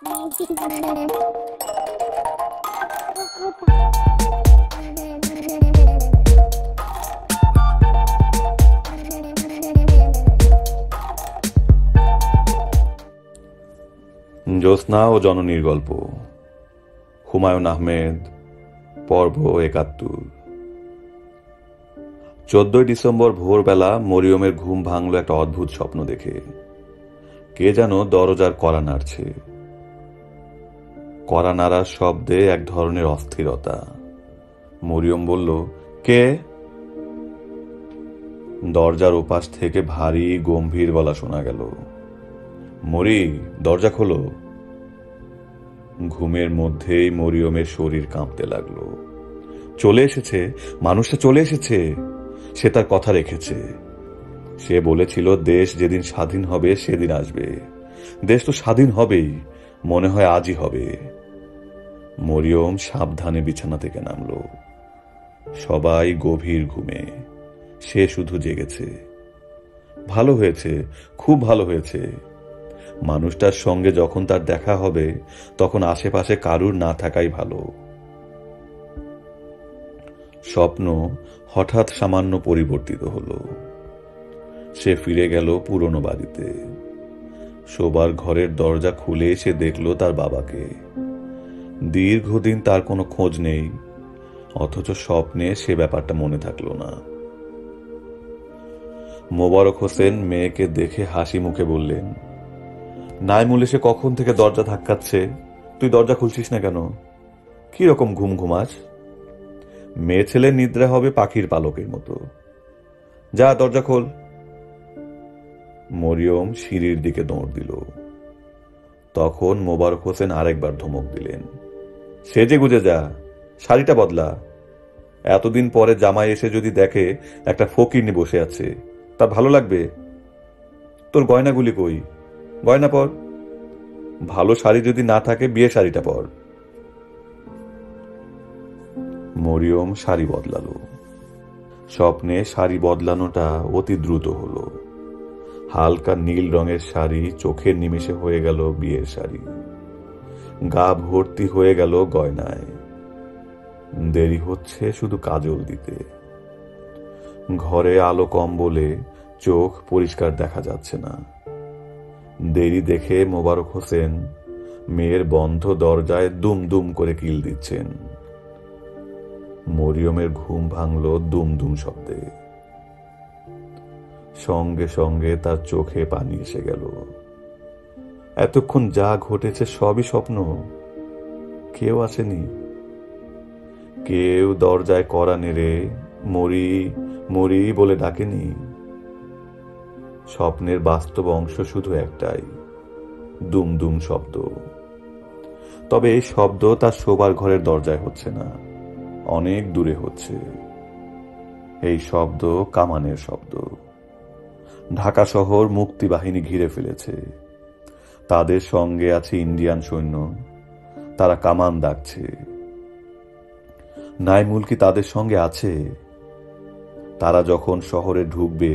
জ্যোৎস্না ও জননীর গল্প, হুমায়ুন আহমেদ, পর্ব ৭১। ১৪ ডিসেম্বর ভোরবেলা মরিয়মের ঘুম ভাঙল একটা অদ্ভুত স্বপ্ন দেখে। কে যেন দরজার কড়া নাড়ছে। কড়া নাড়ার শব্দে এক ধরনের অস্থিরতা। মরিয়ম বলল, কে? দরজার ওপাশ থেকে ভারী গম্ভীর গলা শোনা গেল, মরি, দরজা খোলো। ঘুমের মধ্যেই মরিয়মের শরীর কাঁপতে লাগলো। চলে এসেছে, মানুষটা চলে এসেছে। সে তার কথা রেখেছে। সে বলেছিল দেশ যেদিন স্বাধীন হবে সেদিন আসবে। দেশ তো স্বাধীন হবেই, মনে হয় আজই হবে। মরিয়ম সাবধানে বিছানা থেকে নামল। সবাই গভীর ঘুমে, সে শুধু জেগেছে। ভালো হয়েছে, খুব ভালো হয়েছে। মানুষটার সঙ্গে যখন তার দেখা হবে তখন আশেপাশে কারুর না থাকাই ভালো। স্বপ্ন হঠাৎ সামান্য পরিবর্তিত হলো। সে ফিরে গেল পুরনো বাড়িতে। শোবার ঘরের দরজা খুলে সে দেখল তার বাবাকে। দীর্ঘদিন তার কোনো খোঁজ নেই, অথচ স্বপ্নে সে ব্যাপারটা মনে থাকলো না। মোবারক হোসেন মেয়েকে দেখে হাসি মুখে বললেন, নাইমুল এসে কখন থেকে দরজা ধাক্কাচ্ছে, তুই দরজা খুলছিস না কেন? কি রকম ঘুম ঘুমাস? মেয়ে ছেলে নিদ্রা হবে পাখির পালকের মতো। যা দরজা খোল। মরিয়ম সিঁড়ির দিকে দৌড় দিল। তখন মোবারক হোসেন আরেকবার ধমক দিলেন, সেজে গুজে যা, শাড়িটা বদলা। এতদিন পরে জামাই এসে যদি দেখে একটা ফকিরনি বসে আছে, তা ভালো লাগবে? তোর গয়নাগুলি কই? গয়না পর। ভালো শাড়ি যদি না থাকে বিয়ে শাড়িটা পর। মরিয়ম শাড়ি বদলালো। স্বপ্নে শাড়ি বদলানোটা অতি দ্রুত হলো। হালকা নীল রঙের শাড়ি চোখের নিমেষে হয়ে গেল বিয়ের শাড়ি। গা ভর্তি হয়ে গেল গয়নায়। দেরি হচ্ছে শুধু কাজল দিতে। ঘরে আলো কম বলে চোখ পরিষ্কার দেখা যাচ্ছে না। দেরি দেখে মোবারক হোসেন মেয়ের বন্ধ দরজায় দুম দুম করে কিল দিচ্ছেন। মরিয়মের ঘুম ভাঙল দুম দুম শব্দে। সঙ্গে সঙ্গে তার চোখে পানি এসে গেল। এতক্ষণ যা ঘটেছে সবই স্বপ্ন। কেউ আসেনি। কেউ দরজায় কড়া নেড়ে মরি মরি বলে ডাকেনি। স্বপ্নের বাস্তব অংশ শুধু একটাই, দুম দুম শব্দ। তবে এই শব্দ তার শোবার ঘরের দরজায় হচ্ছে না, অনেক দূরে হচ্ছে। এই শব্দ কামানের শব্দ। ঢাকা শহর মুক্তিবাহিনী ঘিরে ফেলেছে। তাদের সঙ্গে আছে ইন্ডিয়ান সৈন্য। তারা কামান দাগছে। নাইমুল কি তাদের সঙ্গে আছে? তারা যখন শহরে ঢুকবে,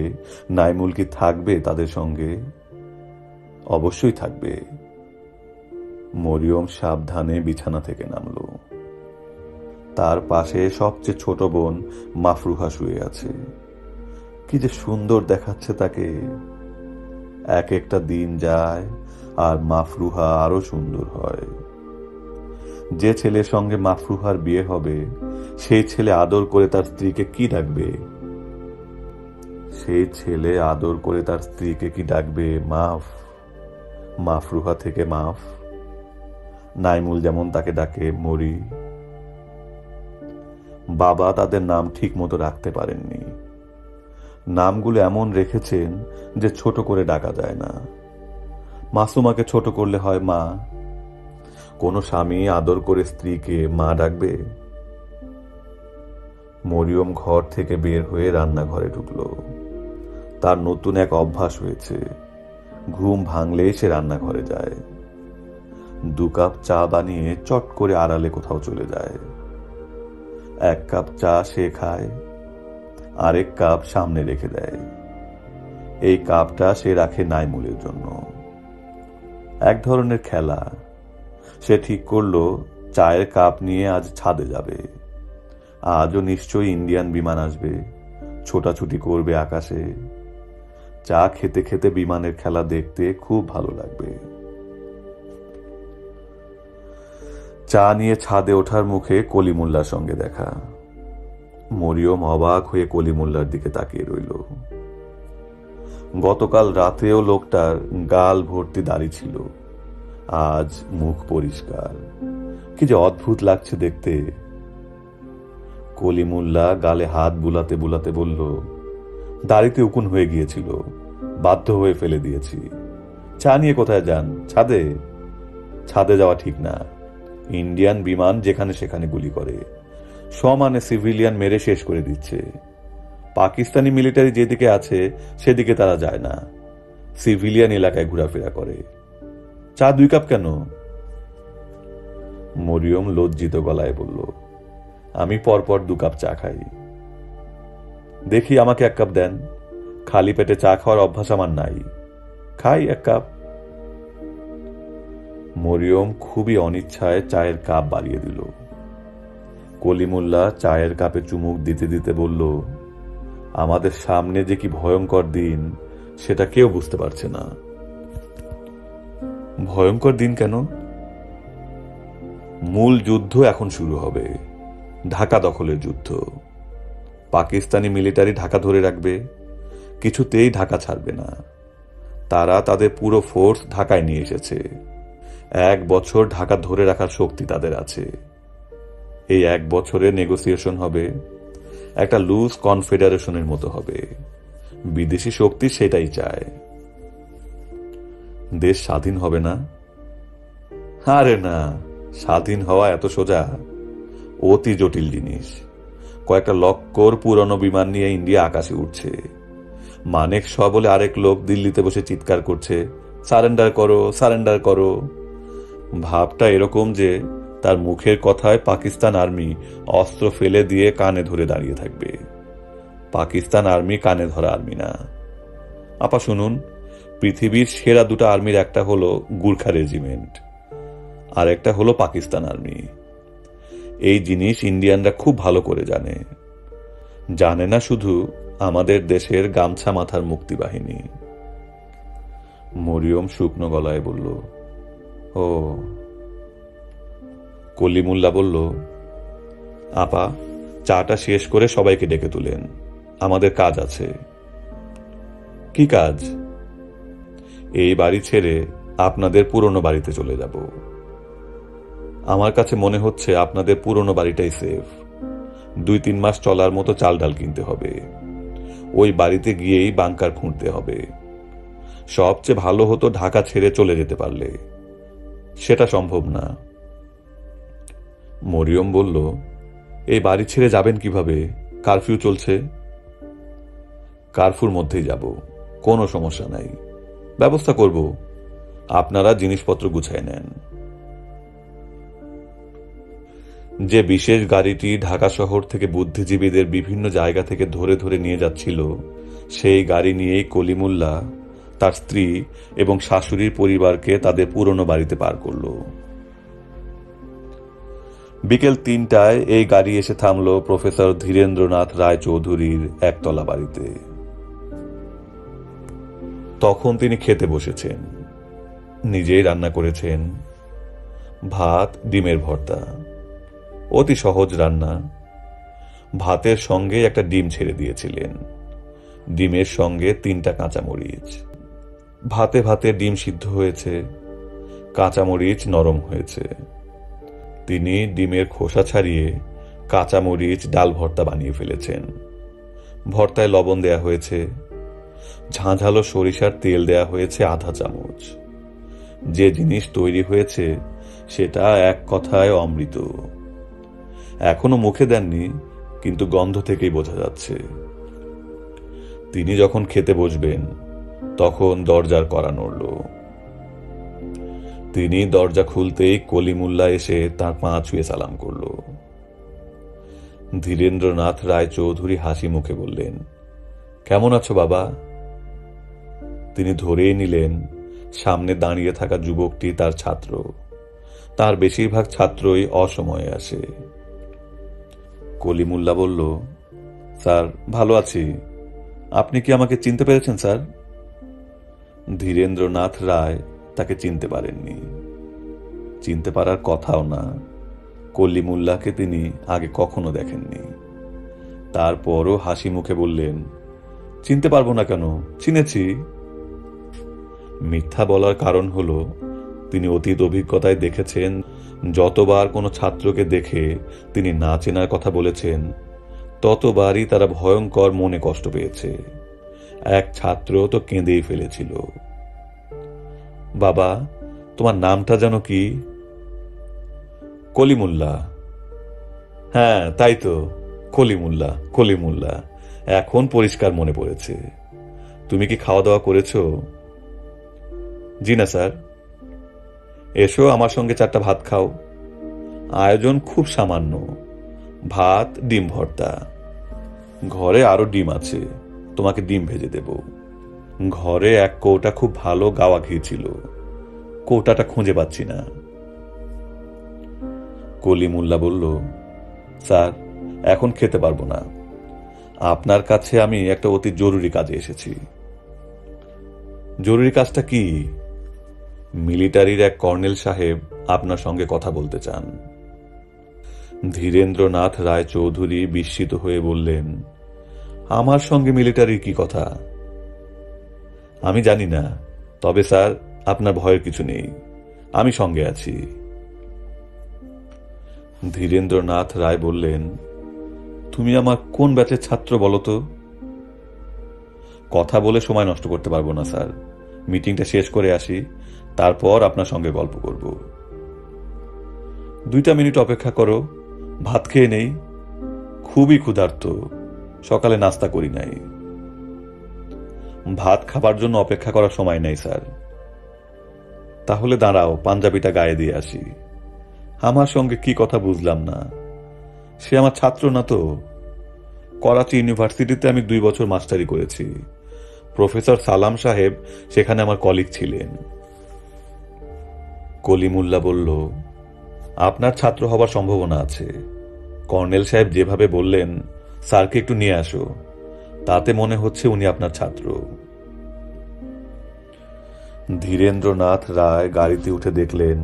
নাইমুল কি থাকবে তাদের সঙ্গে? অবশ্যই থাকবে। মরিয়ম সাবধানে বিছানা থেকে নামল। তার পাশে সবচেয়ে ছোট বোন মাফরুহা শুয়ে আছে। কি যে সুন্দর দেখাচ্ছে তাকে। এক একটা দিন যায় আর মাফরুহা আরো সুন্দর হয়। যে ছেলের সঙ্গে মাফরুহার বিয়ে হবে, সেই ছেলে আদর করে তার স্ত্রীকে কি ডাকবে? সেই ছেলে আদর করে তার স্ত্রীকে কি ডাকবে? মাফ। মাফরুহা থেকে মাফ। নাইমুল যেমন তাকে ডাকে মরি। বাবা তাদের নাম ঠিক মতো রাখতে পারেননি। নামগুলো এমন রেখেছেন যে ছোট করে ডাকা যায় না। মাসুমাকে ছোট করলে হয় মা। কোনো স্বামী আদর করে স্ত্রীকে মা ডাকবে? মরিয়ম ঘর থেকে বের হয়ে রান্নাঘরে ঢুকলো। তার নতুন এক অভ্যাস হয়েছে, ঘুম ভাঙলে সে রান্নাঘরে যায়। 2 কাপ চা বানিয়ে চট করে আড়ালে কোথাও চলে যায়। 1 কাপ চা সে খায়, আরেক কাপ সামনে রেখে দেয়। এই কাপটা সে রাখে নাইমুলের জন্য। এক ধরনের খেলা। সে ঠিক করলো চায়ের কাপ নিয়ে আজ ছাদে যাবে। আজও নিশ্চয়ই ইন্ডিয়ান বিমান আসবে, ছোটাছুটি করবে আকাশে। চা খেতে খেতে বিমানের খেলা দেখতে খুব ভালো লাগবে। চা নিয়ে ছাদে ওঠার মুখে কলিমুল্লার সঙ্গে দেখা। মরিয়ম অবাক হয়ে কলিমুল্লার দিকে তাকিয়ে রইল। গতকাল রাতেও লোকটার গাল ভর্তি দাড়ি ছিল, আজ মুখ পরিষ্কার। কি যে অদ্ভুত লাগছে দেখতে। কলিমুল্লা গালে হাত বুলাতে বুলাতে বলল, দাড়িতে উকুন হয়ে গিয়েছিল, বাধ্য হয়ে ফেলে দিয়েছি। চা নিয়ে কোথায় যান? ছাদে? ছাদে যাওয়া ঠিক না। ইন্ডিয়ান বিমান যেখানে সেখানে গুলি করে, সমানে সিভিলিয়ান মেরে শেষ করে দিচ্ছে। পাকিস্তানি মিলিটারি যেদিকে আছে সেদিকে তারা যায় না, সিভিলিয়ান এলাকায় ঘোরাফেরা করে। চা 2 কাপ কেন? মরিয়ম লজ্জিত গলায় বলল, আমি পরপর 2 কাপ চা খাই। দেখি আমাকে 1 কাপ দেন, খালি পেটে চা খাওয়ার অভ্যাস আমার নাই। খাই 1 কাপ। মরিয়ম খুবই অনিচ্ছায় চায়ের কাপ বাড়িয়ে দিল। কলিমুল্লা চায়ের কাপে চুমুক দিতে দিতে বলল, আমাদের সামনে যে কি ভয়ঙ্কর দিন সেটা কেউ বুঝতে পারছে না। ভয়ঙ্কর দিন কেন? মূল যুদ্ধ এখন শুরু হবে, ঢাকা দখলের যুদ্ধ। পাকিস্তানি মিলিটারি ঢাকা ধরে রাখবে, কিছুতেই ঢাকা ছাড়বে না। তারা তাদের পুরো ফোর্স ঢাকায় নিয়ে এসেছে। 1 বছর ঢাকা ধরে রাখার শক্তি তাদের আছে। এই 1 বছরে নেগোসিয়েশন হবে, একটা লুজ কনফেডারেশনের মতো হবে। বিদেশি শক্তি সেটাই চায়। দেশ স্বাধীন হবে না? আরে না, স্বাধীন হওয়া এত সোজা? অতি জটিল জিনিস। কয়েকটা লক্কর পুরনো বিমান নিয়ে ইন্ডিয়া আকাশে উঠছে। মানেক শ বলে আরেক লোক দিল্লিতে বসে চিৎকার করছে, সারেন্ডার করো, সারেন্ডার করো। ভাবটা এরকম যে তার মুখের কথায় পাকিস্তান আর্মি অস্ত্র ফেলে দিয়ে কানে ধরে দাঁড়িয়ে থাকবে। পাকিস্তান আর্মি কানে ধরা আর্মি না। আপা শুনুন, পৃথিবীর সেরা 2টা আর্মির একটা হলো গুর্খা রেজিমেন্ট, আর একটা হলো পাকিস্তান আর্মি। এই জিনিস ইন্ডিয়ানরা খুব ভালো করে জানে। জানে না শুধু, আমাদের দেশের গামছা মাথার মুক্তি বাহিনী। মরিয়ম শুকনো গলায় বলল, ও। কলিমুল্লা বলল, আপা চাটা শেষ করে সবাইকে ডেকে তুলেন, আমাদের কাজ আছে। কি কাজ? এই বাড়ি ছেড়ে আপনাদের পুরনো বাড়িতে চলে যাব। আমার কাছে মনে হচ্ছে আপনাদের পুরনো বাড়িটাই সেফ। 2-3 মাস চলার মতো চাল ডাল কিনতে হবে। ওই বাড়িতে গিয়েই বাংকার খুঁড়তে হবে। সবচেয়ে ভালো হতো ঢাকা ছেড়ে চলে যেতে পারলে। সেটা সম্ভব না। মরিয়ম বলল, এই বাড়ি ছেড়ে যাবেন কিভাবে? কারফিউ চলছে। কারফিউর মধ্যেই যাব, কোনো সমস্যা নাই, ব্যবস্থা করব। আপনারা জিনিসপত্র গুছায় নেন। যে বিশেষ গাড়িটি ঢাকা শহর থেকে বুদ্ধিজীবীদের বিভিন্ন জায়গা থেকে ধরে ধরে নিয়ে যাচ্ছিল, সেই গাড়ি নিয়েই কলিমুল্লা তার স্ত্রী এবং শাশুড়ির পরিবারকে তাদের পুরনো বাড়িতে পার করল। বিকেল 3টায় এই গাড়ি এসে থামল প্রফেসর ধীরেন্দ্রনাথ রায় চৌধুরীর একতলা বাড়িতে। তখন তিনি খেতে বসেছেন। নিজেই রান্না করেছেন, ভাত, ডিমের ভর্তা। অতি সহজ রান্না। ভাতের সঙ্গে একটা ডিম ছেড়ে দিয়েছিলেন, ডিমের সঙ্গে 3টা কাঁচামরিচ। ভাতে ভাতে ডিম সিদ্ধ হয়েছে, কাঁচামরিচ নরম হয়েছে। তিনি ডিমের খোসা ছাড়িয়ে কাঁচামরিচ ডাল ভর্তা বানিয়ে ফেলেছেন। ভর্তায় লবণ দেয়া হয়েছে, ঝাঁঝালো সরিষার তেল দেয়া হয়েছে আধা চামচ। যে জিনিস তৈরি হয়েছে সেটা এক কথায় অমৃত। এখনো মুখে দেননি, কিন্তু গন্ধ থেকেই বোঝা যাচ্ছে। তিনি যখন খেতে বসবেন তখন দরজার কড়া নড়ল। তিনি দরজা খুলতেই কলিমুল্লা এসে তার পা ছুঁয়ে সালাম করল। ধীরেন্দ্রনাথ রায় চৌধুরী হাসি মুখে বললেন, কেমন আছো বাবা? তিনি ধরেই নিলেন সামনে দাঁড়িয়ে থাকা যুবকটি তার ছাত্র, তার বেশিরভাগ ছাত্রই অসময়ে আসে। কলিমুল্লাহ বলল, স্যার ভালো আছি, আপনি কি আমাকে চিনতে পেরেছেন স্যার? ধীরেন্দ্রনাথ রায় তাকে চিনতে পারেননি, চিনতে পারার কথাও না। কলিমুল্লাহকে তিনি আগে কখনো দেখেননি। তারপরও হাসি মুখে বললেন, চিনতে পারবো না কেন, চিনেছি। মিথ্যা বলার কারণ হলো তিনি অতীত অভিজ্ঞতায় দেখেছেন, যতবার কোনো ছাত্রকে দেখে তিনি না চেনার কথা বলেছেন, ততবারই তারা ভয়ঙ্কর মনে কষ্ট পেয়েছে। এক ছাত্র তো কেঁদেই ফেলেছিল। বাবা, তোমার নামটা যেন কি? কলিমুল্লাহ। হ্যাঁ তাই তো, কলিমুল্লাহ কলিমুল্লাহ, এখন পরিষ্কার মনে পড়েছে। তুমি কি খাওয়া দাওয়া করেছো? জি না স্যার। এসো আমার সঙ্গে 4টা ভাত খাও। আয়োজন খুব সামান্য, ভাত, ডিম ভর্তা। ঘরে আরো ডিম আছে, তোমাকে ডিম ভেজে দেব। ঘরে এক কৌটা খুব ভালো গাওয়া ঘি ছিল, কৌটাটা খুঁজে পাচ্ছি না। কলিমুল্লাহ বলল, স্যার এখন খেতে পারবো না, আপনার কাছে আমি একটা অতি জরুরি কাজে এসেছি। জরুরি কাজটা কি? মিলিটারির এক কর্নেল সাহেব আপনার সঙ্গে কথা বলতে চান। ধীরেন্দ্রনাথ রায় চৌধুরী বিস্মিত হয়ে বললেন, আমার সঙ্গে মিলিটারির কি কথা? আমি জানি না, তবে স্যার আপনার ভয়ের কিছু নেই, আমি সঙ্গে আছি। ধীরেন্দ্রনাথ রায় বললেন, তুমি আমার কোন ব্যাচের ছাত্র বলো তো? কথা বলে সময় নষ্ট করতে পারবো না স্যার, মিটিংটা শেষ করে আসি, তারপর আপনার সঙ্গে গল্প করব। 2টা মিনিট অপেক্ষা করো, ভাত খেয়ে নেই, খুবই ক্ষুধার্ত, সকালে নাস্তা করি নাই। ভাত খাবার জন্য অপেক্ষা করার সময় নেই স্যার। তাহলে দাঁড়াও, পাঞ্জাবিটা গায়ে দিয়ে আসি। আমার সঙ্গে কি কথা বুঝলাম না? সে আমার ছাত্র না তো? করাচি ইউনিভার্সিটিতে আমি 2 বছর মাস্টারি করেছি, প্রফেসর সালাম সাহেব সেখানে আমার কলিগ ছিলেন। কলিমুল্লাহ বলল, আপনার ছাত্র হবার সম্ভাবনা আছে। কর্নেল সাহেব যেভাবে বললেন, স্যারকে একটু নিয়ে আসো, তাতে মনে হচ্ছে উনি আপনার ছাত্র। ধীরেন্দ্রনাথ রায় গাড়িতে উঠে দেখলেন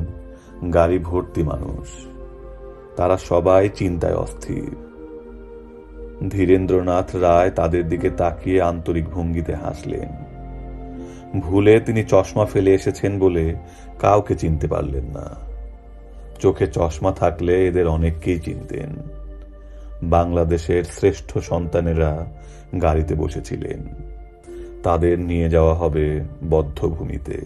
গাড়ি ভর্তি মানুষ, তারা সবাই চিন্তায় অস্থির। ধীরেন্দ্রনাথ রায় তাদের দিকে তাকিয়ে আন্তরিক ভঙ্গিতে হাসলেন। ভুলে তিনি চশমা ফেলে এসেছেন বলে কাউকে চিনতে পারলেন না। চোখে চশমা থাকলে এদের অনেককেই চিনতেন। বাংলাদেশের শ্রেষ্ঠ সন্তানেরা গাড়িতে বসেছিলেন, তাদের নিয়ে যাওয়া হবে বধ্যভূমিতে।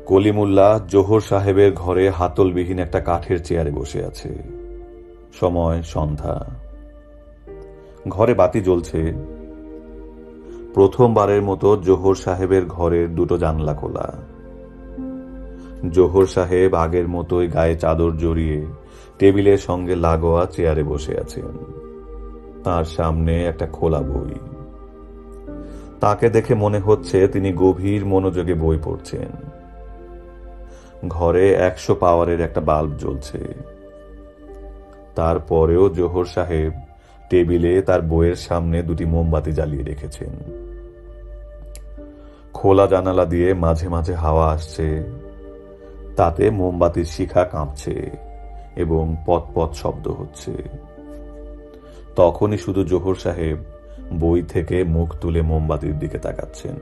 কলিমুল্লাহ জোহর সাহেবের ঘরে হাতলবিহীন একটা কাঠের চেয়ারে বসে আছে। সময় সন্ধ্যা, ঘরে বাতি জ্বলছে। প্রথমবারের মতো জোহর সাহেবের ঘরের 2টো জানলা খোলা। জোহর সাহেব আগের মতোই গায়ে চাদর জড়িয়ে টেবিলের সঙ্গে লাগোয়া চেয়ারে বসে আছেন। তার সামনে একটা খোলা বই। তাকে দেখে মনে হচ্ছে তিনি গভীর মনোযোগে বই পড়ছেন। ঘরে 100 পাওয়ারের একটা বাল্ব জ্বলছে। তারপরেও জোহর সাহেব টেবিলে তার বইয়ের সামনে 2টি মোমবাতি জ্বালিয়ে রেখেছেন। খোলা জানালা দিয়ে মাঝে মাঝে হাওয়া আসছে, তাতে মোমবাতির শিখা কাঁপছে এবং পট পট শব্দ হচ্ছে। তখনই শুধু জোহর সাহেব বই থেকে মুখ তুলে মোমবাতির দিকে তাকাচ্ছেন।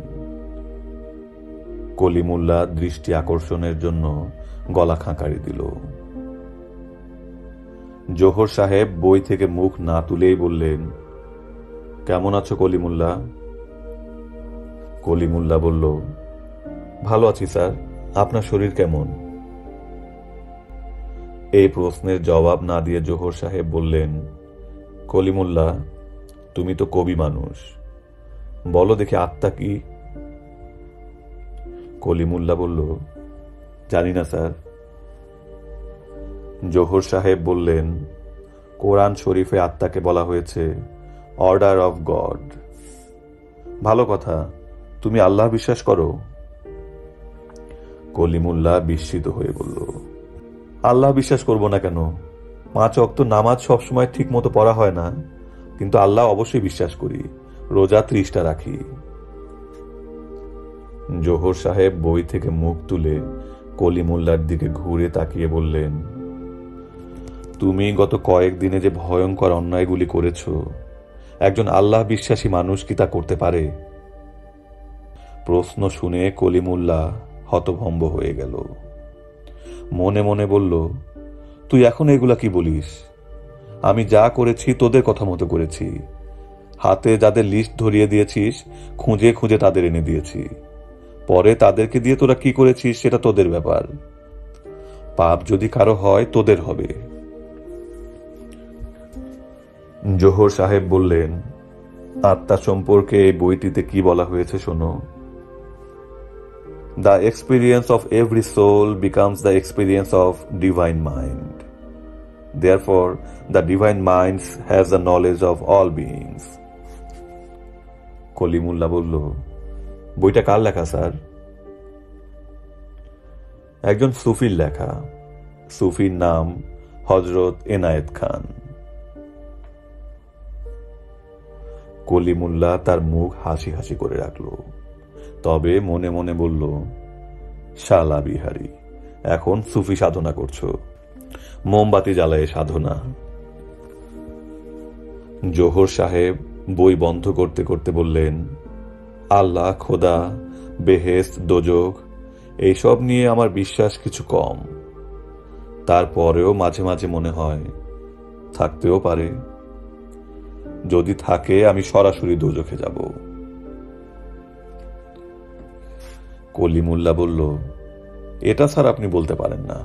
কলিমুল্লাহ দৃষ্টি আকর্ষণের জন্য গলা খাঁকারি দিল। জোহর সাহেব বই থেকে মুখ না তুলেই বললেন, কেমন আছো কলিমুল্লাহ? কলিমুল্লাহ বলল, ভালো আছি স্যার, আপনার শরীর কেমন? এই প্রশ্নের জবাব না দিয়ে জোহর সাহেব বললেন, কলিমুল্লাহ, তুমি তো কবি মানুষ, বলো দেখি আত্মা কি? কলিমুল্লাহ বলল, জানি না স্যার। জোহর সাহেব বললেন, কোরআন শরীফে আত্মাকে বলা হয়েছে অর্ডার অফ গড। ভালো কথা, তুমি আল্লাহ বিশ্বাস করো? কলিমুল্লাহ বিস্মিত হয়ে বলল, আল্লাহ বিশ্বাস করব না কেন? 5 ওয়াক্ত নামাজ সবসময় ঠিক মতো পড়া হয় না, কিন্তু আল্লাহ অবশ্যই বিশ্বাস করি। রোজা 30টা রাখি। জোহর সাহেব বই থেকে মুখ তুলে কলিমুল্লার দিকে ঘুরে তাকিয়ে বললেন, তুমি গত কয়েকদিনে যে ভয়ঙ্কর অন্যায়গুলি করেছ, একজন আল্লাহ বিশ্বাসী মানুষ কি তা করতে পারে? প্রশ্ন শুনে কলিমুল্লাহ হতভম্ব হয়ে গেল। মনে মনে বলল, তুই এখন এগুলা কি বলিস? আমি যা করেছি তোদের কথা মতো করেছি। হাতে যাদের লিস্ট ধরিয়ে দিয়েছিস, খুঁজে খুঁজে তাদের এনে দিয়েছি। পরে তাদেরকে দিয়ে তোরা কি করেছিস সেটা তোদের ব্যাপার। পাপ যদি কারো হয় তোদের হবে। জোহর সাহেব বললেন, আত্মা সম্পর্কে এই বইটিতে কি বলা হয়েছে শোনো। The experience of every soul becomes the experience of divine mind. Therefore, the divine mind has the knowledge of all beings. Kalimullah বলল, বইটা কার লেখা স্যার? একজন সুফির লেখা। সুফির নাম হযরত এনায়েত খান। কলিমুল্লাহ তার মুখ হাসি হাসি করে রাখল, তবে মনে মনে বলল, শালা বিহারি, এখন সুফি সাধনা করছো। মোমবাতি জ্বালায় সাধনা। জোহর সাহেব বই বন্ধ করতে করতে বললেন, আল্লাহ, খোদা, বেহেশত, দোজখ এইসব নিয়ে আমার বিশ্বাস কিছু কম। তারপরেও মাঝে মাঝে মনে হয় থাকতেও পারে। যদি থাকে আমি সরাসরি দোজখে যাব। কলিমুল্লাহ বলল, এটা স্যার আপনি বলতে পারেন না।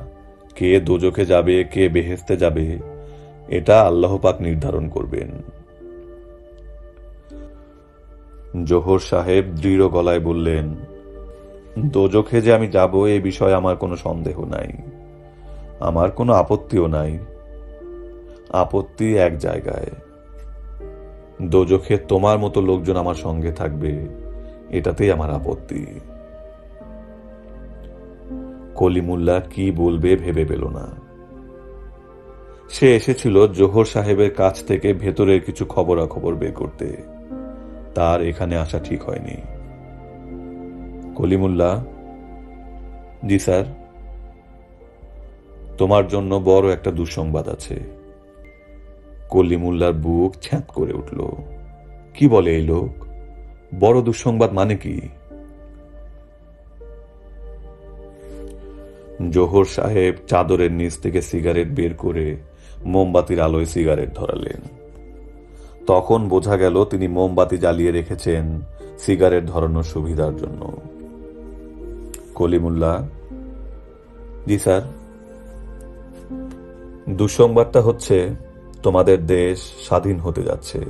কে দোজখে যাবে, কে বেহেশতে যাবে, এটা আল্লাহ পাক নির্ধারণ করবেন। জোহর সাহেব দৃঢ় গলায় বললেন, দোজখে যে আমি যাব এ বিষয়ে আমার কোনো সন্দেহ নাই, আমার কোনো আপত্তিও নাই। আপত্তি এক জায়গায়, দোজখে তোমার মতো লোকজন আমার সঙ্গে থাকবে, এটাতেই আমার আপত্তি। কলিমুল্লাহ কি বলবে ভেবে পেল না। সে এসেছিল জোহর সাহেবের কাছ থেকে ভেতরের কিছু খবরাখবর বের করতে। তার এখানে আসা ঠিক হয়নি। কলিমুল্লাহ, জি স্যার। তোমার জন্য বড় একটা দুঃসংবাদ আছে। কলিমুল্লাহর বুক ছ্যাঁত করে উঠল। কি বলে এই লোক? বড় দুঃসংবাদ মানে কি? জোহর সাহেব চাদরের নিচ থেকে সিগারেট বের করে মোমবাতির আলোয় সিগারেট ধরালেন। তখন বোঝা গেল তিনি মোমবাতি জ্বালিয়ে রেখেছেন সিগারেট ধরানোর সুবিধার জন্য। কলিমুল্লাহ, জি স্যার। দুঃসংবাদটা হচ্ছে তোমাদের দেশ স্বাধীন হতে যাচ্ছে।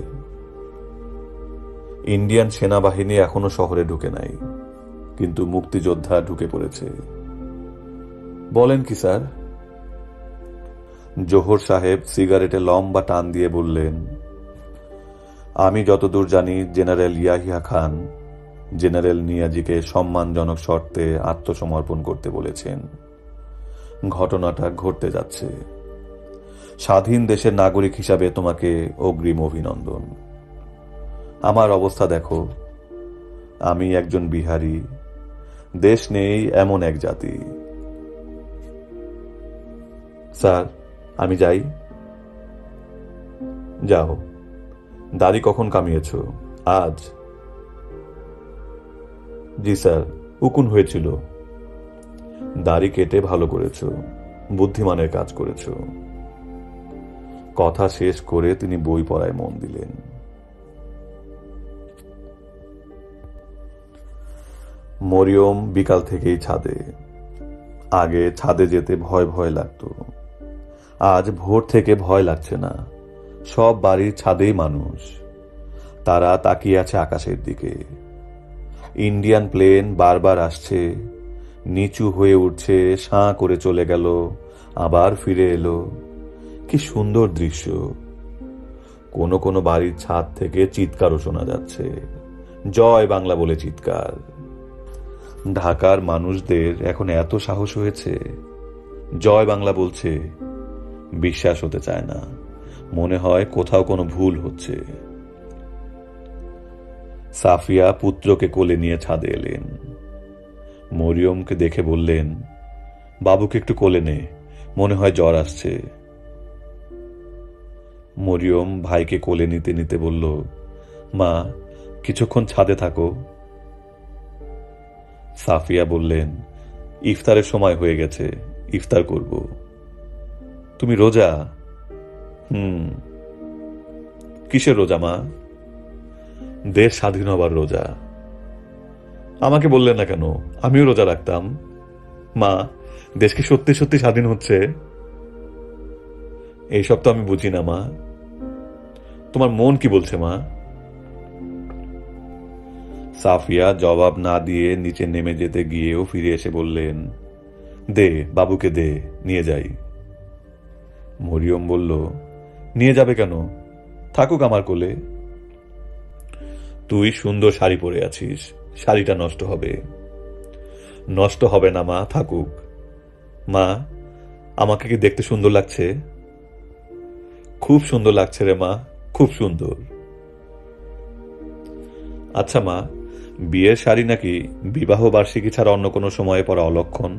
ইন্ডিয়ান সেনাবাহিনী এখনো শহরে ঢুকে নাই, কিন্তু মুক্তিযোদ্ধা ঢুকে পড়েছে। বলেন কি স্যার? জোহর সাহেব সিগারেটে লম্বা টান দিয়ে বললেন, আমি যতদূর জানি জেনারেল ইয়াহিয়া খান জেনারেল নিয়াজিকে সম্মানজনক শর্তে আত্মসমর্পণ করতে বলেছেন। ঘটনাটা ঘটতে যাচ্ছে। স্বাধীন দেশের নাগরিক হিসাবে তোমাকে অগ্রিম অভিনন্দন। আমার অবস্থা দেখো, আমি একজন বিহারি, দেশ নেই এমন এক জাতি। স্যার, আমি যাই? যাও। দাড়ি কখন কামিয়েছ? আজ? জি স্যার, উকুন হয়েছিল। দাড়ি কেটে ভালো করেছ, বুদ্ধিমানের কাজ করেছ। কথা শেষ করে তিনি বই পড়ায় মন দিলেন। মরিয়ম বিকাল থেকেই ছাদে। আগে ছাদে যেতে ভয় ভয় লাগতো, আজ ভোর থেকে ভয় লাগছে না। সব বাড়ির ছাদেই মানুষ, তারা তাকিয়ে আছে আকাশের দিকে। ইন্ডিয়ান প্লেন বারবার আসছে, নিচু হয়ে উঠছে, সাঁ করে চলে গেল, আবার ফিরে এলো। কি সুন্দর দৃশ্য। কোনো কোনো বাড়ির ছাদ থেকে চিৎকারও শোনা যাচ্ছে, জয় বাংলা বলে চিৎকার। ঢাকার মানুষদের এখন এত সাহস হয়েছে, জয় বাংলা বলছে, বিশ্বাস হতে চায় না, মনে হয় কোথাও কোনো ভুল হচ্ছে। সাফিয়া পুত্রকে কোলে নিয়ে ছাদে এলেন। মরিয়মকে দেখে বললেন, বাবুকে একটু কোলে নে, মনে হয় জ্বর আসছে। মরিয়ম ভাইকে কোলে নিতে নিতে বলল, মা, কিছুক্ষণ ছাদে থাকো। সাফিয়া বললেন, ইফতারের সময় হয়ে গেছে, ইফতার করব। তুমি রোজা? হুম। কিসের রোজা মা? দেশ স্বাধীন হবার রোজা। আমাকে বললেন না কেন? আমিও রোজা রাখতাম। মা, দেশ কি সত্যি সত্যি স্বাধীন হচ্ছে? এইসব তো আমি বুঝি না মা। তোমার মন কি বলছে মা? সাফিয়া জবাব না দিয়ে নিচে নেমে যেতে গিয়েও ফিরে এসে বললেন, দে, বাবুকে দে, নিয়ে যাই। মরিয়ম বলল, নিয়ে যাবে কেন? থাকুক আমার কোলে। তুই সুন্দর শাড়ি পরে আছিস, শাড়িটা নষ্ট হবে। নষ্ট হবে না মা, থাকুক। মা, আমাকে কি দেখতে সুন্দর লাগছে? খুব সুন্দর লাগছে রে মা, খুব সুন্দর। আচ্ছা মা, বিয়ের শাড়ি নাকি বিবাহ বার্ষিকী ছাড়া অন্য কোনো সময়ে পরা অলক্ষণ?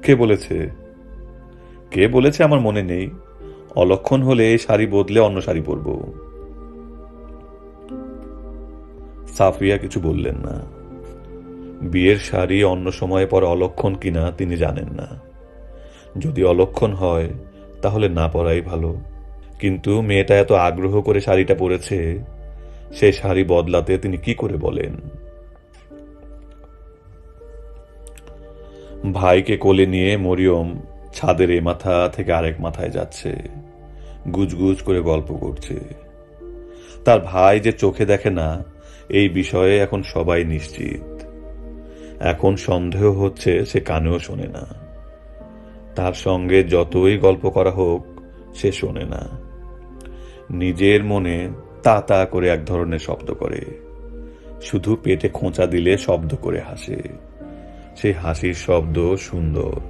কে বলেছে? কে বলেছে আমার মনে নেই। অলক্ষণ হলে এই শাড়ি বদলে অন্য শাড়ি পরব। সাফিয়া কিছু বললেন না। বিয়ের শাড়ি অন্য সময়ে পরা অলক্ষণ কিনা তিনি জানেন না। যদি অলক্ষণ হয় তাহলে না পরাই ভালো। কিন্তু মেয়েটা এত আগ্রহ করে শাড়িটা পরেছে, সেই শাড়ি বদলাতে তিনি কি করে বলেন? ভাইকে কোলে নিয়ে মরিয়ম ছাদের এ মাথা থেকে আরেক মাথায় যাচ্ছে, গুজগুজ করে গল্প করছে। তার ভাই যে চোখে দেখে না, এই বিষয়ে এখন সবাই নিশ্চিত। এখন সন্দেহ হচ্ছে সে কানেও শোনে না। তার সঙ্গে যতই গল্প করা হোক, সে শোনে না। নিজের মনে তা তা করে এক ধরনের শব্দ করে, শুধু পেটে খোঁচা দিলে শব্দ করে হাসে। সেই হাসির শব্দ সুন্দর।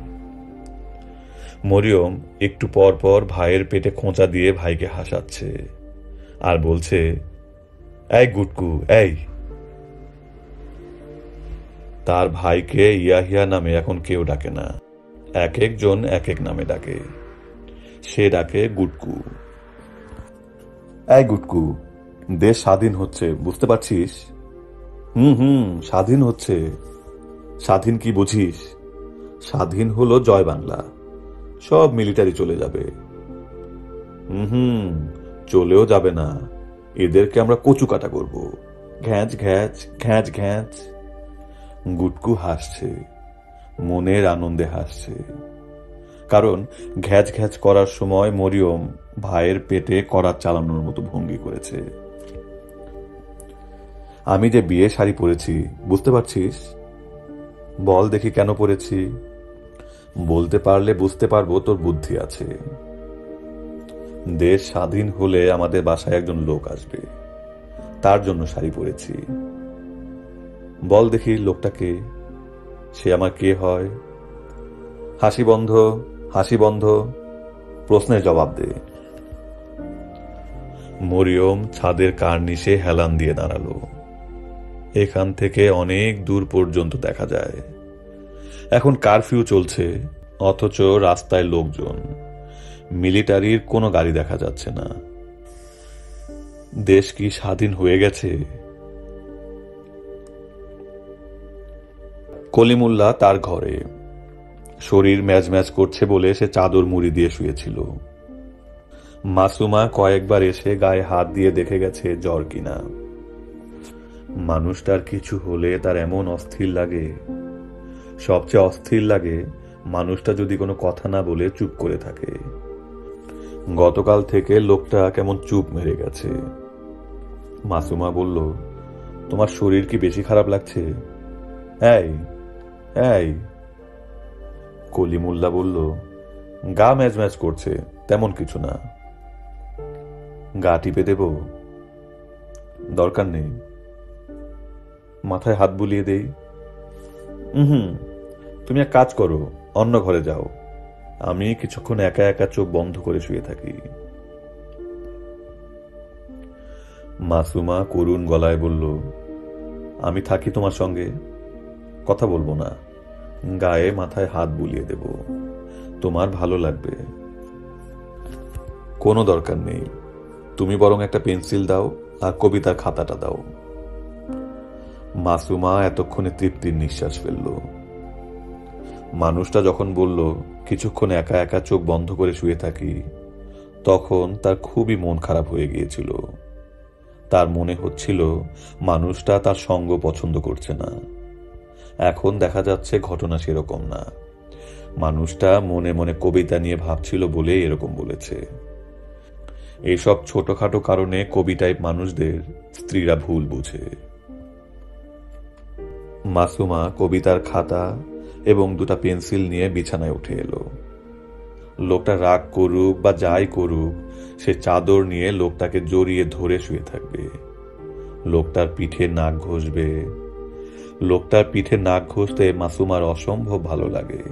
মরিয়ম একটু পর পর ভাইয়ের পেটে খোঁচা দিয়ে ভাইকে হাসাচ্ছে আর বলছে, এই গুটকু, এই। তার ভাইকে ইয়াহিয়া নামে এখন কেউ ডাকে না, এক একজন এক এক নামে ডাকে। সে ডাকে গুটকু। এই গুটকু, দেশ স্বাধীন হচ্ছে, বুঝতে পারছিস? হুম, স্বাধীন হচ্ছে। স্বাধীন কি বুঝিস? স্বাধীন হলো জয় বাংলা, সব মিলিটারি চলে যাবে। হুম, চলেও যাবে না, এদেরকে আমরা কচু কাটা করব। ঘ্যাঁচ ঘ্যাঁচ ঘ্যাঁচ ঘ্যাঁচ। গুটকু হাসছে, মনের আনন্দে হাসছে। কারণ ঘ্যাঁচ ঘ্যাঁচ করার সময় মরিয়ম ভাইয়ের পেটে করাত চালানোর মতো ভঙ্গি করেছে। আমি যে বিয়ে শাড়ি পরেছি, বুঝতে পারছিস? বল দেখি কেন পরেছি। বলতে পারলে বুঝতে পারবো তোর বুদ্ধি আছে। দেশ স্বাধীন হলে আমাদের বাসায় একজন লোক আসবে, তার জন্য শাড়ি পরেছি। বল দেখি লোকটাকে, সে আমার কে হয়? হাসি বন্ধ, হাসি বন্ধ, প্রশ্নের জবাব দে। মরিয়ম ছাদের কার্নিশে হেলান দিয়ে দাঁড়ালো। এখান থেকে অনেক দূর পর্যন্ত দেখা যায়। এখন কারফিউ চলছে, অথচ রাস্তায় লোকজন, মিলিটারির কোনো গাড়ি দেখা যাচ্ছে না। দেশ কি স্বাধীন হয়ে গেছে? কলিমুল্লাহ তার ঘরে। শরীর ম্যাজ ম্যাজ করছে বলে সে চাদর মুড়ি দিয়ে শুয়েছিল। মাসুমা কয়েকবার এসে গায়ে হাত দিয়ে দেখে গেছে জ্বর কিনা। মানুষটার কিছু হলে তার এমন অস্থির লাগে। সবচেয়ে অস্থির লাগে মানুষটা যদি কোনো কথা না বলে চুপ করে থাকে। গতকাল থেকে লোকটা কেমন চুপ মেরে গেছে। মাসুমা বলল, তোমার শরীর কি বেশি খারাপ লাগছে? এই এই। কলিমুল্লাহ বলল, গা ম্যাজ ম্যাজ করছে, তেমন কিছু না। গা টিপে দেব? দরকার নেই, মাথায় হাত বুলিয়ে দেই। হুম, তুমি এক কাজ করো, অন্য ঘরে যাও। আমি কিছুক্ষণ একা একা চোখ বন্ধ করে শুয়ে থাকি। মাসুমা করুণ গলায় বলল, আমি থাকি তোমার সঙ্গে, কথা বলবো না, গায়ে মাথায় হাত বুলিয়ে দেব, তোমার ভালো লাগবে। কোনো দরকার নেই, তুমি বরং একটা পেন্সিল দাও আর কবিতার খাতাটা দাও। মাসুমা এতক্ষণে তৃপ্তির নিঃশ্বাস ফেলল। মানুষটা যখন বলল কিছুক্ষণ একা একা চোখ বন্ধ করে শুয়ে থাকি, তখন তার খুবই মন খারাপ হয়ে গিয়েছিল। তার মনে হচ্ছিল মানুষটা তার সঙ্গ পছন্দ করছে না। এখন দেখা যাচ্ছে ঘটনা সেরকম না, মানুষটা মনে মনে কবিতা নিয়ে ভাবছিল বলে এরকম বলেছে। এইসব ছোটখাটো কারণে কবি টাইপ মানুষদের স্ত্রীরা ভুল বুঝে। মাসুমা কবিতার খাতা এবং দুটা পেন্সিল নিয়ে বিছানায় উঠে এলো। লোকটা রাগ করুক বা যাই করুক, সে চাদর নিয়ে লোকটাকে জড়িয়ে ধরে শুয়ে থাকবে। লোকটার পিঠে নাক ঘষবে। লোকটার পিঠে নাক ঘষতে মাসুমার অসম্ভব ভালো লাগে।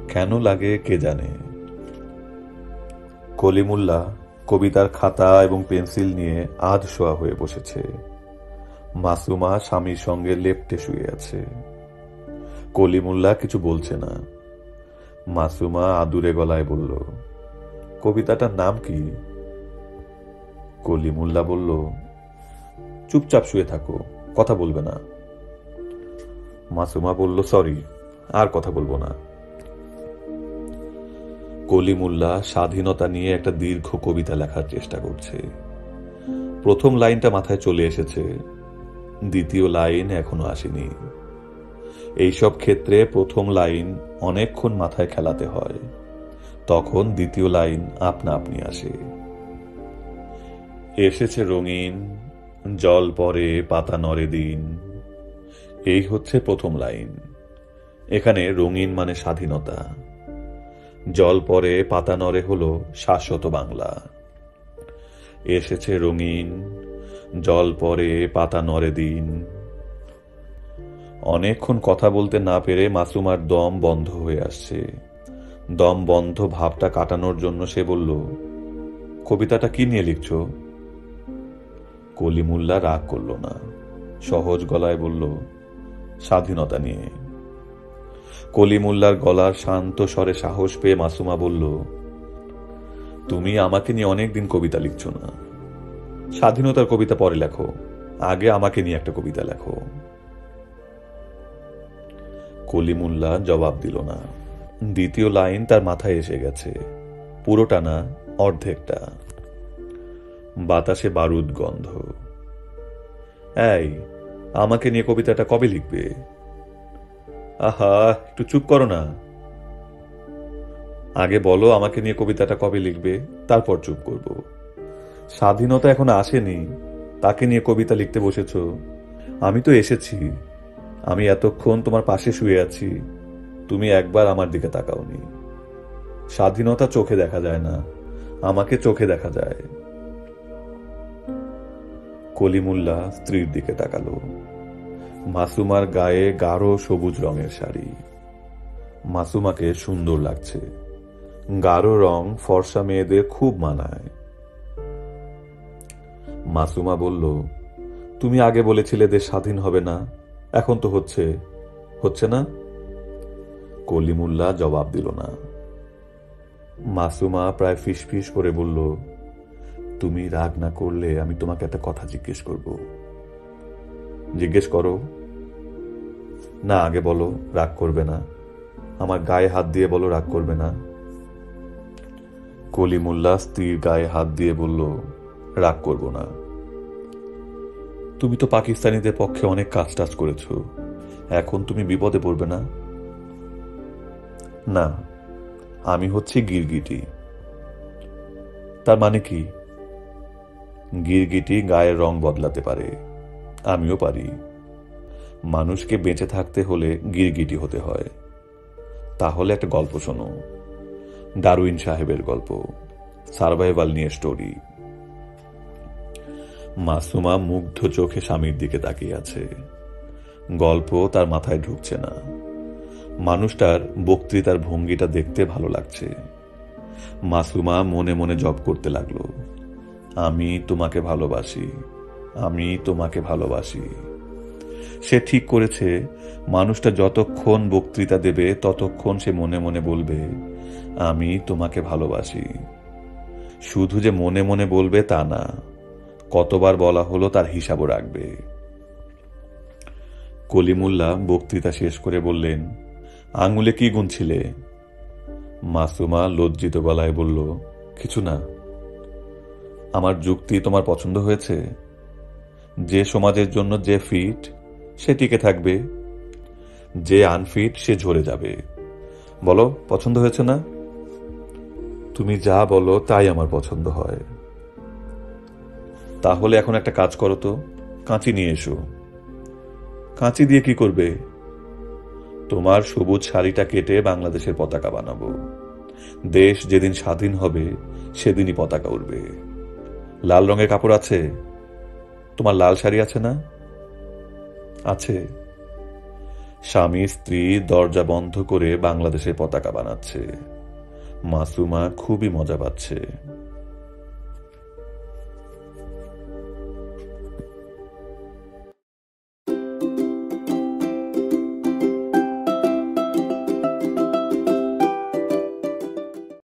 কেন লাগে কে জানে। কলিমুল্লাহ কবিতার খাতা এবং পেন্সিল নিয়ে আধশোয়া হয়ে বসেছে। মাসুমা স্বামীর সঙ্গে লেপ্টে শুয়ে আছে। কলিমুল্লাহ কিছু বলছে না। মাসুমা আদুরে গলায় বলল, কবিতাটার নাম কি? কলিমুল্লাহ বলল, চুপচাপ শুয়ে থাকো, কথা বলবে না। মাসুমা বলল, সরি, আর কথা বলবো না। কলিমুল্লাহ স্বাধীনতা নিয়ে একটা দীর্ঘ কবিতা লেখার চেষ্টা করছে। প্রথম লাইনটা মাথায় চলে এসেছে, দ্বিতীয় লাইন এখনো আসেনি। এইসব ক্ষেত্রে প্রথম লাইন অনেকক্ষণ মাথায় খেলাতে হয়, তখন দ্বিতীয় লাইন আপনা আপনি আসে। এসেছে রঙিন, জল পরে পাতা নড়ে দিন। এই হচ্ছে প্রথম লাইন। এখানে রঙিন মানে স্বাধীনতা, জল পরে পাতা নড়ে হলো শাশ্বত বাংলা। এসেছে রঙিন, জল পরে পাতা নড়ে দিন। অনেকক্ষণ কথা বলতে না পেরে মাসুমার দম বন্ধ হয়ে আসছে। দম বন্ধ ভাবটা কাটানোর জন্য সে বলল, কবিতাটা কি নিয়ে লিখছ? কলিমুল্লাহ রাগ করল না, সহজ গলায় বলল, স্বাধীনতা নিয়ে। কলিমুল্লার গলার শান্ত স্বরে সাহস পেয়ে মাসুমা বলল, তুমি আমাকে নিয়ে অনেকদিন কবিতা লিখছ না, স্বাধীনতার কবিতা পরে লেখো, আগে আমাকে নিয়ে একটা কবিতা লেখো। কলিমুল্লাহ জবাব দিল না। দ্বিতীয় লাইন তার মাথায় এসে গেছে, পুরোটা না, অর্ধেকটা। বাতাসে বারুদ গন্ধ। এই, আমাকে নিয়ে কবিতাটা কবে লিখবে? আহা, একটু চুপ করো না। আগে বলো আমাকে নিয়ে কবিতাটা কবে লিখবে, তারপর চুপ করব। স্বাধীনতা এখন আসেনি, তাকে নিয়ে কবিতা লিখতে বসেছ। আমি তো এসেছি, আমি এতক্ষণ তোমার পাশে শুয়ে আছি, তুমি একবার আমার দিকে তাকাওনি। স্বাধীনতা চোখে দেখা যায় না, আমাকে চোখে দেখা যায়। কলিমুল্লাহ স্ত্রীর দিকে তাকালো। মাসুমার গায়ে গাঢ় সবুজ রঙের শাড়ি। মাসুমাকে সুন্দর লাগছে। গাঢ় রং ফর্সা মেয়েদের খুব মানায়। মাসুমা বলল, তুমি আগে বলেছিলে দেশ স্বাধীন হবে না, এখন তো হচ্ছে, হচ্ছে না? কলিমুল্লাহ জবাব দিল না। মাসুমা প্রায় ফিসফিস করে বলল, তুমি রাগ না করলে আমি তোমাকে একটা কথা জিজ্ঞেস করব। জিজ্ঞেস করো। না, আগে বলো রাগ করবে না, আমার গায়ে হাত দিয়ে বলো রাগ করবে না। কলিমুল্লাহ স্ত্রীর গায়ে হাত দিয়ে বলল, রাগ করব না। তুমি তো পাকিস্তানিদের পক্ষে অনেক কাজ টাজ করেছ, এখন তুমি বিপদে পড়বে না? না, আমি হচ্ছি গিরগিটি। তার মানে কি? গিরগিটি গায়ের রং বদলাতে পারে, আমিও পারি। মানুষকে বেঁচে থাকতে হলে গিরগিটি হতে হয়। তাহলে একটা গল্প শোনো, ডারউইন সাহেবের গল্প, সার্ভাইভাল নিয়ে স্টোরি। মাসুমা মুগ্ধ চোখে স্বামীর দিকে তাকিয়ে আছে। গল্প তার মাথায় ঢুকছে না। মানুষটার বক্তৃতার ভঙ্গিটা দেখতে ভালো লাগছে। মাসুমা মনে মনে জপ করতে লাগলো, আমি তোমাকে ভালোবাসি, আমি তোমাকে ভালোবাসি। সে ঠিক করেছে মানুষটা যতক্ষণ বক্তৃতা দেবে ততক্ষণ সে মনে মনে বলবে, আমি তোমাকে ভালোবাসি। শুধু যে মনে মনে বলবে তা না, কতবার বলা হলো তার হিসাবও রাখবে। কলিমুল্লাহ বক্তৃতা শেষ করে বললেন, আঙুলে কি গুনছিলে? মাসুমা লজ্জিত গলায় বলল, কিছু না। আমার যুক্তি তোমার পছন্দ হয়েছে? যে সমাজের জন্য যে ফিট সে টিকে থাকবে, যে আনফিট সে ঝরে যাবে। বলো, পছন্দ হয়েছে না? তুমি যা বলো তাই আমার পছন্দ হয়। তাহলে এখন একটা কাজ করো তো, কাঁচি নিয়ে এসো। কাঁচি দিয়ে কি করবে? তোমার সবুজ শাড়িটা কেটে বাংলাদেশের পতাকা বানাবো। দেশ যেদিন স্বাধীন হবে সেদিনই পতাকা উড়বে। লাল রঙের কাপড় আছে? তোমার লাল শাড়ি আছে না? আছে। স্বামী স্ত্রী দরজা বন্ধ করে বাংলাদেশের পতাকা বানাচ্ছে। মাসুমা খুবই মজা পাচ্ছে।